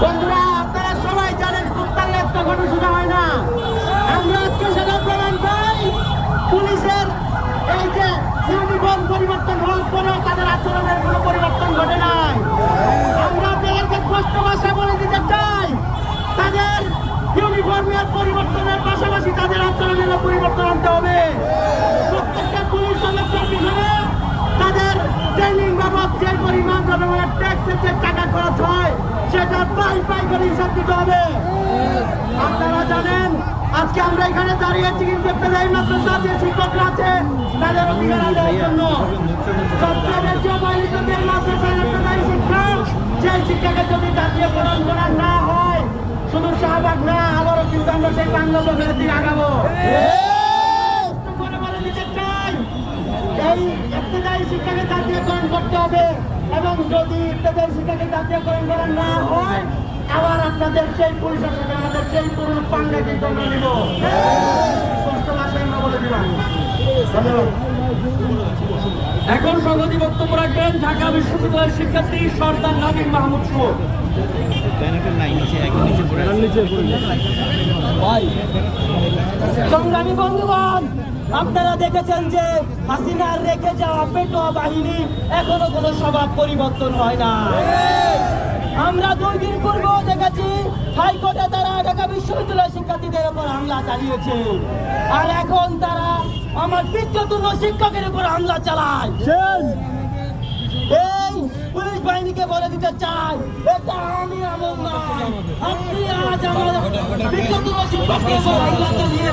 বন্ধুরা, আপনারা সবাই জানেন কুত্তালে একটা ঘটনা শোনা হয় না। আমরা আজকে সেটা প্রমাণ পাই। পুলিশের এই যে ইউনিফর্ম পরিবর্তন হওয়ার পরেও তাদের আচরণের কোনো পরিবর্তন ঘটে নাই। আমরা আপনাদেরকে স্পষ্ট ভাষায় বলে দিতে চাই, তাদের ইউনিফর্মের পরিবর্তনের পাশাপাশি তাদের আচরণের পরিবর্তন আনতে হবে। প্রত্যেকটা পুলিশ সদস্যের পিছনে তাদের ট্রেনিং বাবদ যে পরিমাণ জনগণের ট্যাক্সের যে টাকা খরচ হয় সেটা পাই করে হিসাব দিতে হবে। আপনারা জানেন আজকে আমরা এখানে দাঁড়িয়েছি কিন্তু এই মাদ্রাসা যে শিক্ষকরা আছে তাদের অধিকার আদায়ের জন্য। সবচেয়ে বেশি অবহেলিত যে মাদ্রাসার পেশাদারি শিক্ষক, সেই শিক্ষাকে যদি জাতীয়করণ করা না হয়, শুধু শাহবাগ না, আবারও কিন্তু আমরা সেই বাংলাদেশের দিকে আগাবো। বলে দিতে চাই, এই ইবতেদায়ী শিক্ষাকে জাতীয়করণ করতে হবে এবং যদি ইবতেদায়ী শিক্ষাকে জাতীয়করণ করা না হয়, আবার আপনাদের সেই পুলিশের সাথে আমাদের সেই পুরনো পাঙ্গা কিন্তু আমরা নিব। স্পষ্ট ভাষায় আমরা বলে দিলাম। ধন্যবাদ। এখন সংহতি বক্তব্য রাখবেন ঢাকা বিশ্ববিদ্যালয়ের শিক্ষার্থী সর্দার নাবিল মাহমুদ শুভ। সংগ্রামী বন্ধুগণ, আপনারা দেখেছেন যে হাসিনার রেখে যাওয়া পেটোয়া বাহিনী এখনো কোনো স্বভাব পরিবর্তন হয় না। আমরা 2 দিন পূর্বেও দেখেছি হাইকোর্টে তারা ঢাকা বিশ্ববিদ্যালয়ের শিক্ষার্থীদের উপর হামলা চালিয়েছে, আর এখন তারা আমার বিদ্যুৎ শিক্ষকের উপর হামলা চালায়। এই পুলিশ বাহিনীকে বলে দিতে চাই, এটা আমি আমল নয়। আপনি আজ আমার বিদ্যুৎ শিক্ষকের উপর হামলা চালিয়ে